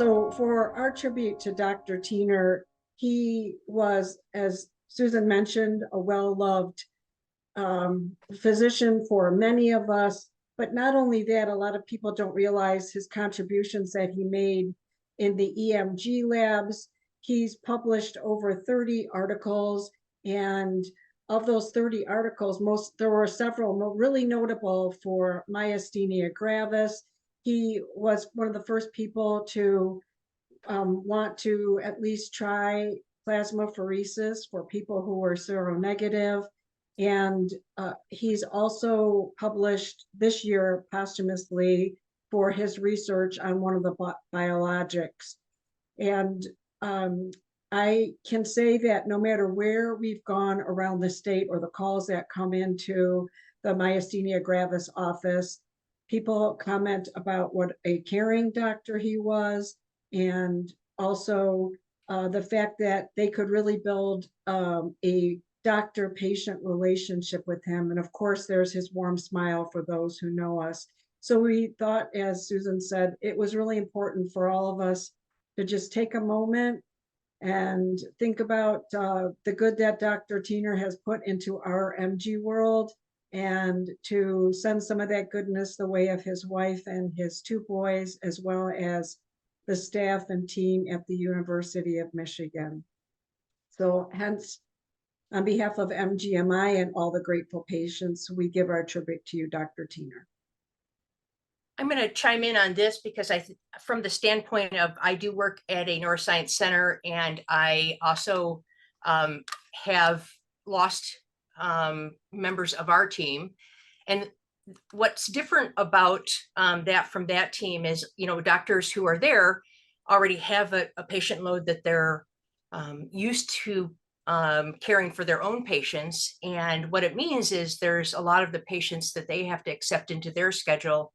So for our tribute to Dr. Tiener, he was, as Susan mentioned, a well-loved physician for many of us. But not only that, a lot of people don't realize his contributions that he made in the EMG labs. He's published over 30 articles, and of those 30 articles, there were several really notable for myasthenia gravis. He was one of the first people to want to at least try plasmapheresis for people who were seronegative. And he's also published this year posthumously for his research on one of the biologics. And I can say that no matter where we've gone around the state or the calls that come into the myasthenia gravis office, people comment about what a caring doctor he was, and also the fact that they could really build a doctor-patient relationship with him. And of course, there's his warm smile for those who know us. So we thought, as Susan said, it was really important for all of us to just take a moment and think about the good that Dr. Tiener has put into our MG world, and to send some of that goodness the way of his wife and his two boys, as well as the staff and team at the University of Michigan. So hence, on behalf of MGMI and all the grateful patients, we give our tribute to you, Dr. Tiener. I'm going to chime in on this because from the standpoint of, I do work at a neuroscience center, and I also have lost members of our team. And what's different about that from that team is, doctors who are there already have a patient load that they're used to caring for their own patients. And what it means is there's a lot of the patients that they have to accept into their schedule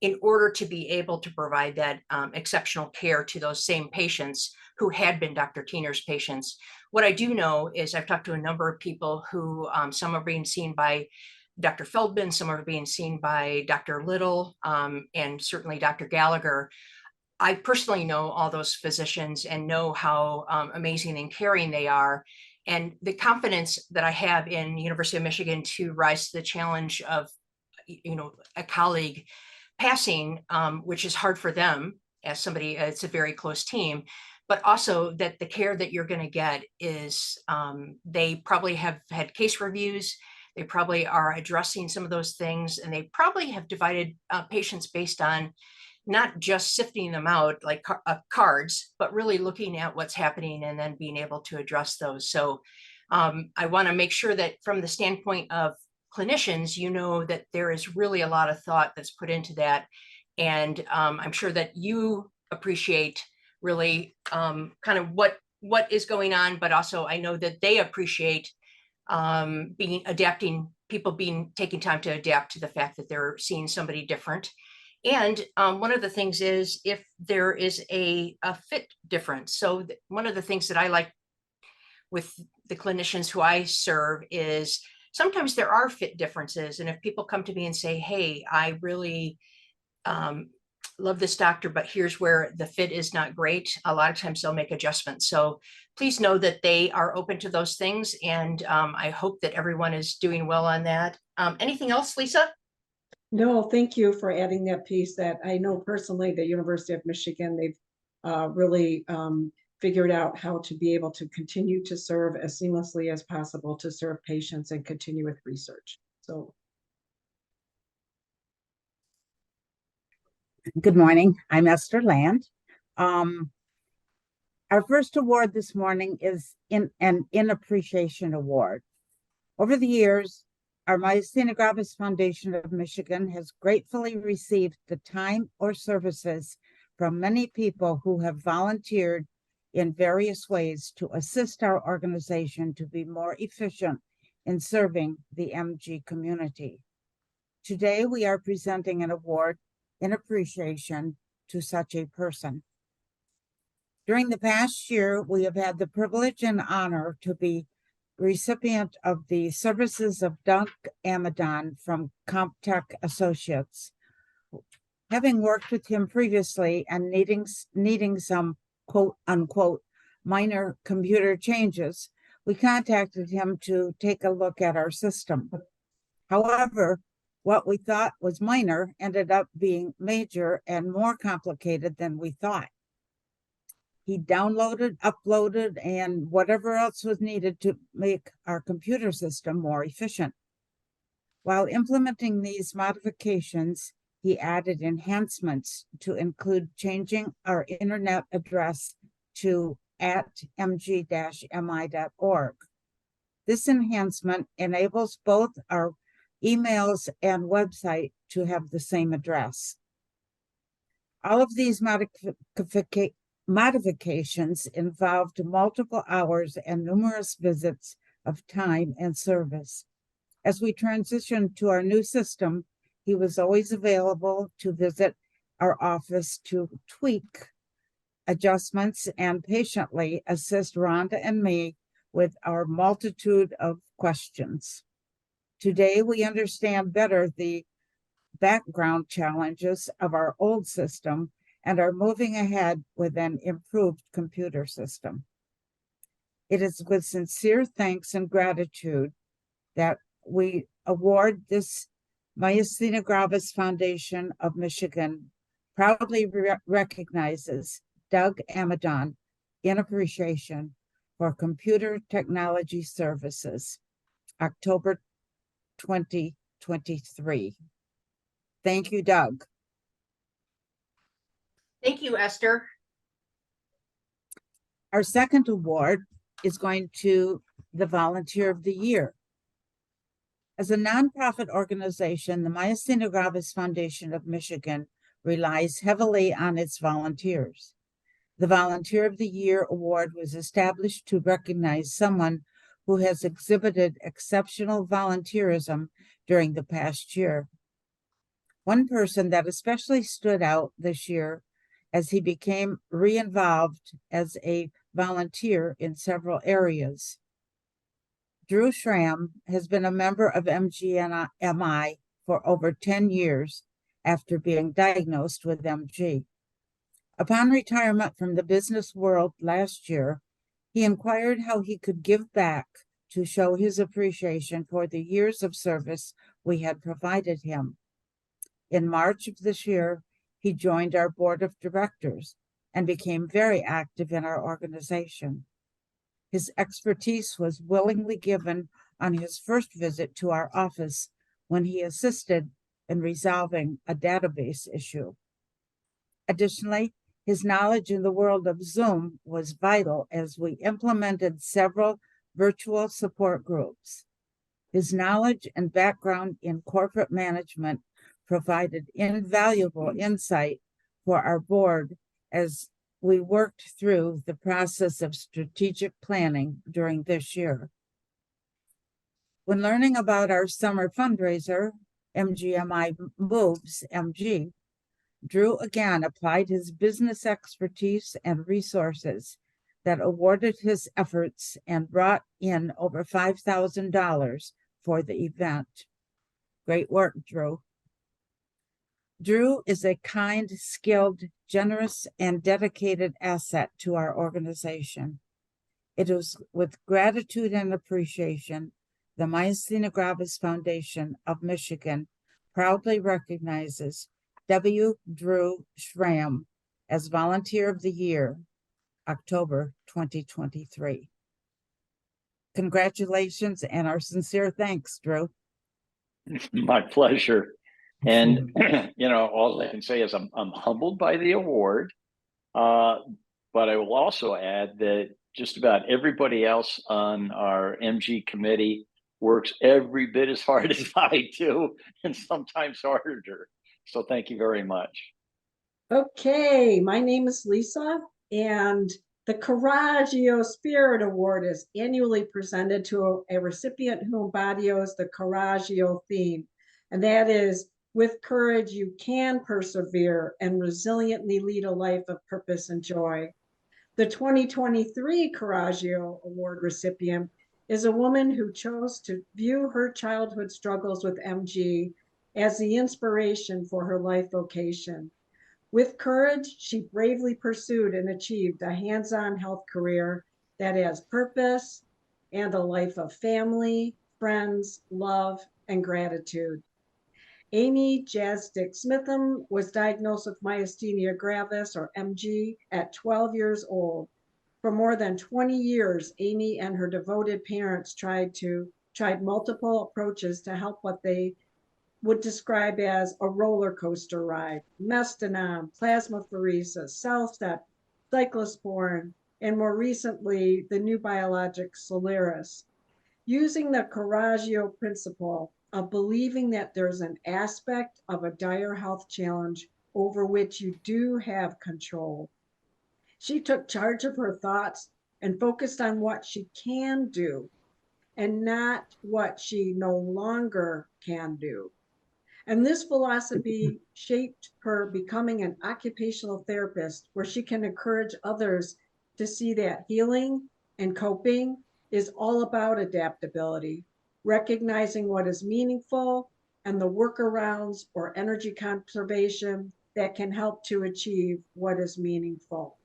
in order to be able to provide that exceptional care to those same patients who had been Dr. Tiener's patients. What I do know is I've talked to a number of people who some are being seen by Dr. Feldman, some are being seen by Dr. Little, and certainly Dr. Gallagher. I personally know all those physicians and know how amazing and caring they are. And the confidence that I have in University of Michigan to rise to the challenge of, a colleague passing, which is hard for them as somebody, it's a very close team, but also that the care that you're going to get is, they probably have had case reviews, they probably are addressing some of those things, and they probably have divided patients based on not just sifting them out like cards, but really looking at what's happening and then being able to address those. So I want to make sure that from the standpoint of clinicians, that there is really a lot of thought that's put into that. And I'm sure that you appreciate really kind of what is going on, but also I know that they appreciate taking time to adapt to the fact that they're seeing somebody different. And one of the things is if there is a fit difference. So one of the things that I like with the clinicians who I serve is sometimes there are fit differences. And if people come to me and say, hey, I really love this doctor, but here's where the fit is not great, a lot of times they'll make adjustments. So please know that they are open to those things. And I hope that everyone is doing well on that. Anything else, Lisa? No, thank you for adding that piece. That I know personally, the University of Michigan, they've really figured out how to be able to continue to serve as seamlessly as possible to serve patients and continue with research. So. Good morning. I'm Esther Land. Our first award this morning is an In Appreciation Award. Over the years, our Myasthenia Gravis Foundation of Michigan has gratefully received the time or services from many people who have volunteered in various ways to assist our organization to be more efficient in serving the MG community. Today, we are presenting an award in appreciation to such a person. During the past year, we have had the privilege and honor to be recipient of the services of Doug Amadon from CompTech Associates. Having worked with him previously and needing some quote unquote minor computer changes, we contacted him to take a look at our system. However, what we thought was minor ended up being major and more complicated than we thought. He downloaded, uploaded, and whatever else was needed to make our computer system more efficient. While implementing these modifications, he added enhancements to include changing our internet address to @mg-mi.org. This enhancement enables both our emails and website to have the same address. All of these modifications involved multiple hours and numerous visits of time and service. As we transitioned to our new system, he was always available to visit our office to tweak adjustments and patiently assist Rhonda and me with our multitude of questions. Today, we understand better the background challenges of our old system and are moving ahead with an improved computer system. It is with sincere thanks and gratitude that we award this Myasthenia Gravis Foundation of Michigan proudly recognizes Doug Amadon in appreciation for computer technology services, October 2023. Thank you, Doug. Thank you, Esther. Our second award is going to the Volunteer of the Year. As a nonprofit organization, the Myasthenia Gravis Foundation of Michigan relies heavily on its volunteers. The Volunteer of the Year award was established to recognize someone who has exhibited exceptional volunteerism during the past year. One person that especially stood out this year as he became re-involved as a volunteer in several areas. Drew Schramm has been a member of MGMI for over 10 years after being diagnosed with MG. Upon retirement from the business world last year, he inquired how he could give back to show his appreciation for the years of service we had provided him. In March of this year, he joined our board of directors and became very active in our organization. His expertise was willingly given on his first visit to our office when he assisted in resolving a database issue. Additionally, his knowledge in the world of Zoom was vital as we implemented several virtual support groups. His knowledge and background in corporate management provided invaluable insight for our board as we worked through the process of strategic planning during this year. When learning about our summer fundraiser, MGMI Moves MG, Drew again applied his business expertise and resources that awarded his efforts and brought in over $5,000 for the event. Great work, Drew. Drew is a kind, skilled, generous, and dedicated asset to our organization. It is with gratitude and appreciation the Myasthenia Gravis Foundation of Michigan proudly recognizes W. Drew Schramm as Volunteer of the Year, October 2023. Congratulations and our sincere thanks, Drew. My pleasure. And, all I can say is I'm humbled by the award. But I will also add that just about everybody else on our MG committee works every bit as hard as I do, and sometimes harder. So thank you very much. Okay, my name is Lisa, and the Coraggio Spirit Award is annually presented to a recipient who embodies the Coraggio theme, and that is, with courage, you can persevere and resiliently lead a life of purpose and joy. The 2023 Coraggio Award recipient is a woman who chose to view her childhood struggles with MG as the inspiration for her life vocation. With courage, she bravely pursued and achieved a hands-on health career that has purpose and a life of family, friends, love, and gratitude. Amy Jasdick Smitham was diagnosed with myasthenia gravis, or MG, at 12 years old. For more than 20 years, Amy and her devoted parents tried multiple approaches to help what they would describe as a roller coaster ride: Mestinon, plasmapheresis, CellStep, cyclosporin, and more recently, the new biologic Solaris. Using the Coraggio principle of believing that there's an aspect of a dire health challenge over which you do have control, she took charge of her thoughts and focused on what she can do and not what she no longer can do. And this philosophy shaped her becoming an occupational therapist, where she can encourage others to see that healing and coping is all about adaptability, recognizing what is meaningful and the workarounds or energy conservation that can help to achieve what is meaningful.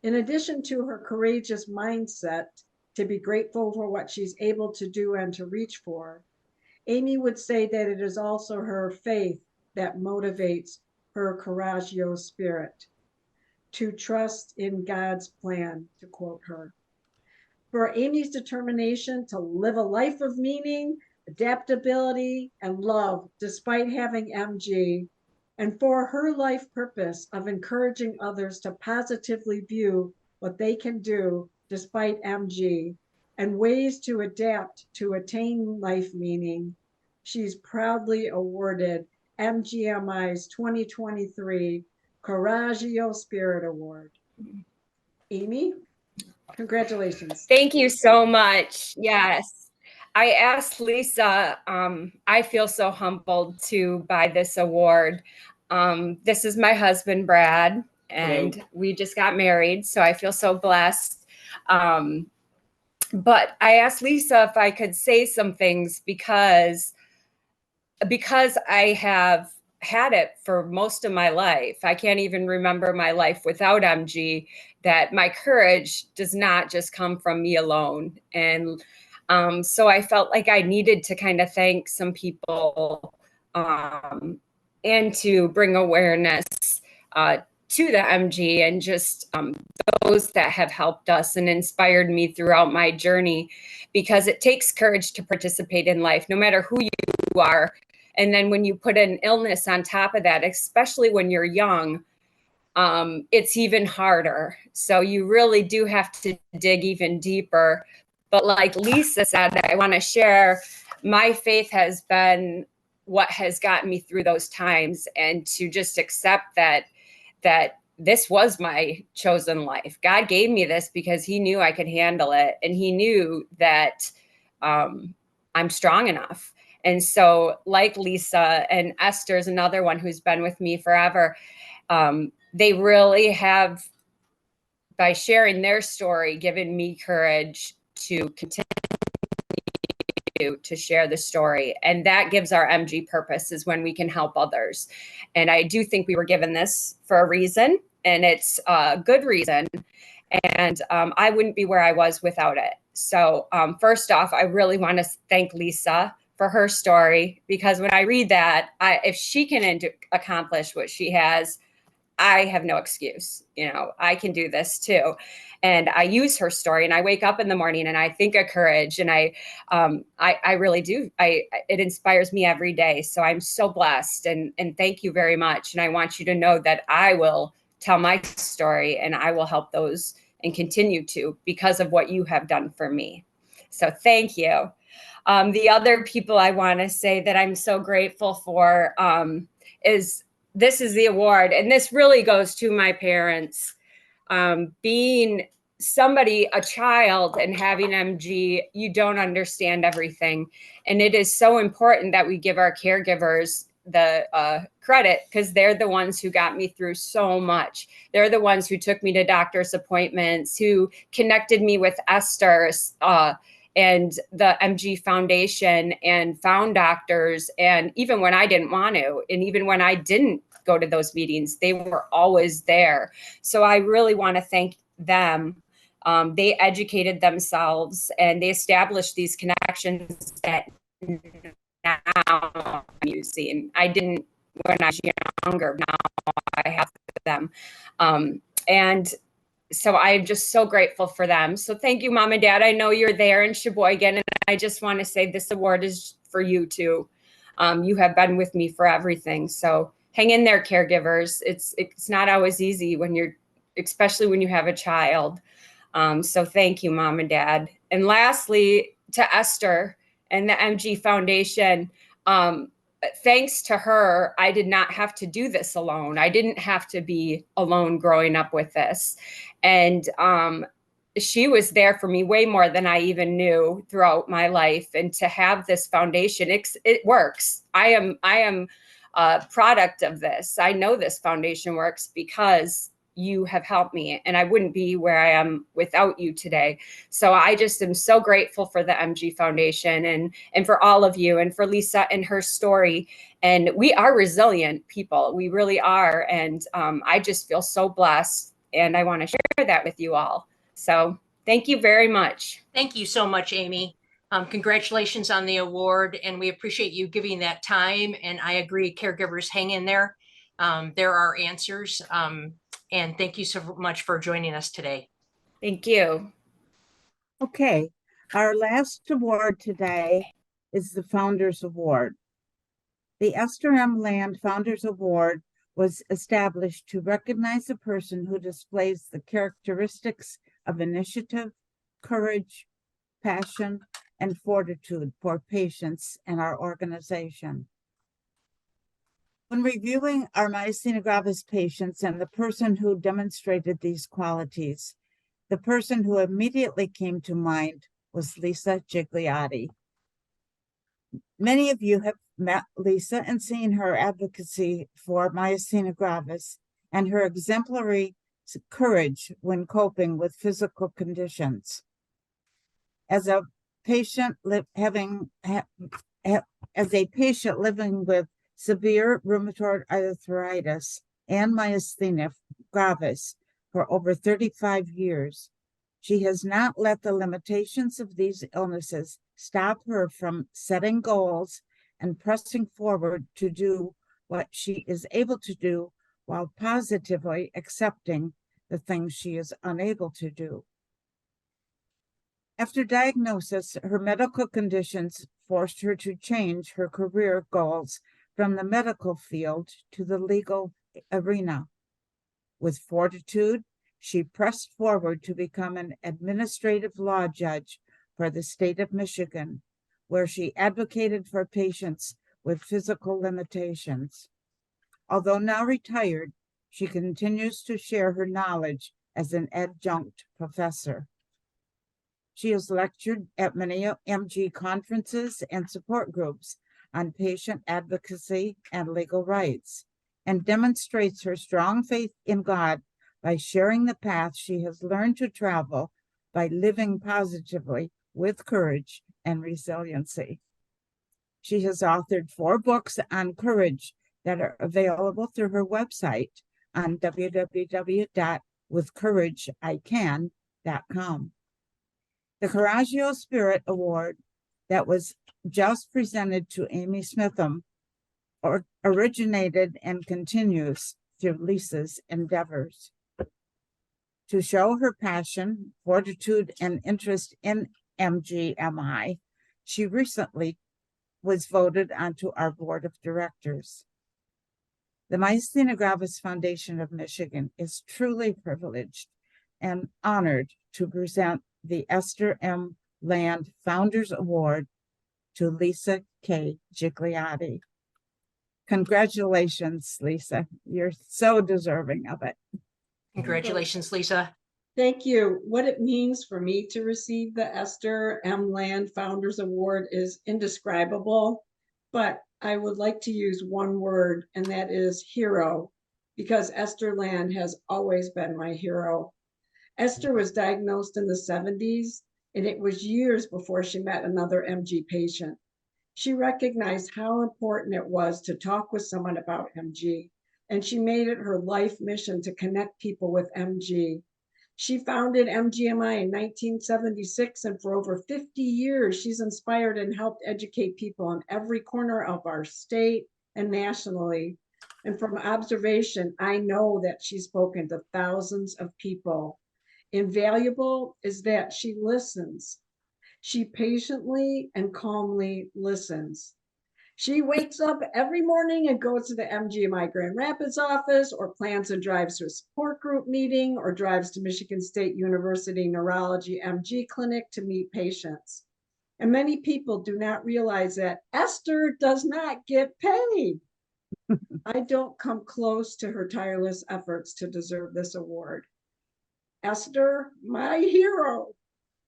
In addition to her courageous mindset to be grateful for what she's able to do and to reach for, Amy would say that it is also her faith that motivates her coraggio spirit, to trust in God's plan, to quote her. For Amy's determination to live a life of meaning, adaptability, and love despite having MG, and for her life purpose of encouraging others to positively view what they can do despite MG and ways to adapt to attain life meaning, she's proudly awarded MGMI's 2023 Coraggio Spirit Award. Amy, congratulations. Thank you so much. Yes. I asked Lisa, I feel so humbled by this award. This is my husband, Brad, and we just got married, so I feel so blessed. But I asked Lisa if I could say some things because I have had it for most of my life. I can't even remember my life without MG, that my courage does not just come from me alone. And so I felt like I needed to kind of thank some people and to bring awareness to the MG and just those that have helped us and inspired me throughout my journey, because it takes courage to participate in life, no matter who you are. And then when you put an illness on top of that, especially when you're young, it's even harder. So you really do have to dig even deeper. But like Lisa said, I want to share, my faith has been what has gotten me through those times, and to just accept that this was my chosen life. God gave me this because he knew I could handle it. And he knew that I'm strong enough. And so like Lisa, and Esther's another one who's been with me forever, they really have, by sharing their story, given me courage to continue to share the story. And that gives our MG purpose, is when we can help others. And I do think we were given this for a reason, and it's a good reason. And I wouldn't be where I was without it. So first off, I really want to thank Lisa for her story, because when I read that, if she can accomplish what she has, I have no excuse. You know, I can do this too. And I use her story, and I wake up in the morning and I think of courage, and I really do. It inspires me every day. So I'm so blessed, and thank you very much. And I want you to know that I will tell my story, and I will help those and continue to, because of what you have done for me. So thank you. The other people I want to say that I'm so grateful for is, this is the award, and this really goes to my parents. Being somebody, a child, and having MG, you don't understand everything. And it is so important that we give our caregivers the credit, because they're the ones who got me through so much. They're the ones who took me to doctor's appointments, who connected me with Esther, and the MG Foundation and found doctors. And even when I didn't want to, and even when I didn't go to those meetings, they were always there. So I really want to thank them. They educated themselves and they established these connections that now I'm using. I didn't when I was younger. Now I have them. And so I'm just so grateful for them. So thank you, Mom and Dad. I know you're there in Sheboygan, and I just want to say this award is for you too. You have been with me for everything. So hang in there, caregivers. It's not always easy when you're, especially when you have a child. So thank you, Mom and Dad. And lastly, to Esther and the MG Foundation, thanks to her, I did not have to do this alone. I didn't have to be alone growing up with this. And she was there for me way more than I even knew throughout my life. And to have this foundation, it works. I am a product of this. I know this foundation works because you have helped me, and I wouldn't be where I am without you today. So I just am so grateful for the MG Foundation and for all of you, and for Lisa and her story. And we are resilient people. We really are. And I just feel so blessed, and I want to share that with you all. So thank you very much. Thank you so much, Amy. Congratulations on the award, and we appreciate you giving that time. And I agree, caregivers, hang in there. There are answers. And thank you so much for joining us today. Thank you. Okay, our last award today is the Founders Award. The Esther M. Land Founders Award was established to recognize a person who displays the characteristics of initiative, courage, passion, and fortitude for patients in our organization. When reviewing our myasthenia gravis patients and the person who demonstrated these qualities, the person who immediately came to mind was Lisa Gigliotti. Many of you have met Lisa and seen her advocacy for myasthenia gravis and her exemplary courage when coping with physical conditions. As a patient living with severe rheumatoid arthritis and myasthenia gravis for over 35 years, she has not let the limitations of these illnesses stop her from setting goals and pressing forward to do what she is able to do while positively accepting the things she is unable to do. After diagnosis, her medical conditions forced her to change her career goals from the medical field to the legal arena. With fortitude, she pressed forward to become an administrative law judge for the state of Michigan, where she advocated for patients with physical limitations. Although now retired, she continues to share her knowledge as an adjunct professor. She has lectured at many MG conferences and support groups on patient advocacy and legal rights, and demonstrates her strong faith in God by sharing the path she has learned to travel by living positively with courage and resiliency. She has authored 4 books on courage that are available through her website on www.withcourageican.com. The Coraggio Spirit Award that was just presented to Amy Smitham originated and continues through Lisa's endeavors. To show her passion, fortitude, and interest in MGMI, she recently was voted onto our board of directors. The Myasthenia Gravis Foundation of Michigan is truly privileged and honored to present the Esther M. Land Founders Award to Lisa K. Gigliotti. Congratulations, Lisa. You're so deserving of it. Congratulations, Lisa. Thank you. What it means for me to receive the Esther M. Land Founders Award is indescribable, but I would like to use one word, and that is hero, because Esther Land has always been my hero. Esther was diagnosed in the 70s and it was years before she met another MG patient. She recognized how important it was to talk with someone about MG, and she made it her life mission to connect people with MG. She founded MGMI in 1976, and for over 50 years, she's inspired and helped educate people in every corner of our state and nationally. And from observation, I know that she's spoken to thousands of people. Invaluable is that she listens. She patiently and calmly listens. She wakes up every morning and goes to the MGMI Grand Rapids office, or plans and drives to a support group meeting, or drives to Michigan State University Neurology MG Clinic to meet patients. And many people do not realize that Esther does not get paid. I don't come close to her tireless efforts to deserve this award. Esther, my hero.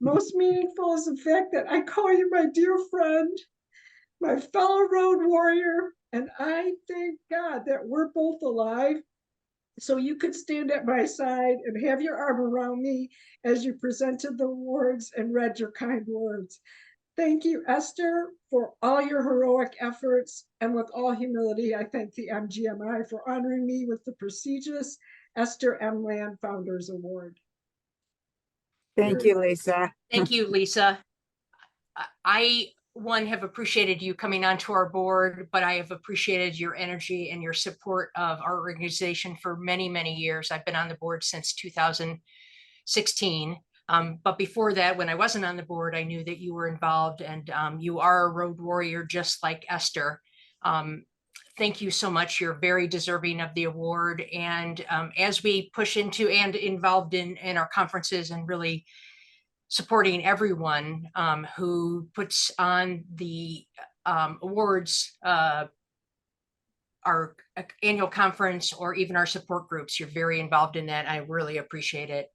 Most meaningful is the fact that I call you my dear friend, my fellow road warrior, and I thank God that we're both alive so you could stand at my side and have your arm around me as you presented the awards and read your kind words. Thank you, Esther, for all your heroic efforts, and with all humility, I thank the MGMI for honoring me with the prestigious Esther M. Land Founders Award. Thank you, Lisa. Thank you, Lisa. I, one, have appreciated you coming onto our board, but I have appreciated your energy and your support of our organization for many, many years. I've been on the board since 2016. But before that, when I wasn't on the board, I knew that you were involved, and you are a road warrior just like Esther. Thank you so much. You're very deserving of the award. And as we push into and involved in our conferences and really supporting everyone who puts on the awards, our annual conference, or even our support groups, you're very involved in that. I really appreciate it.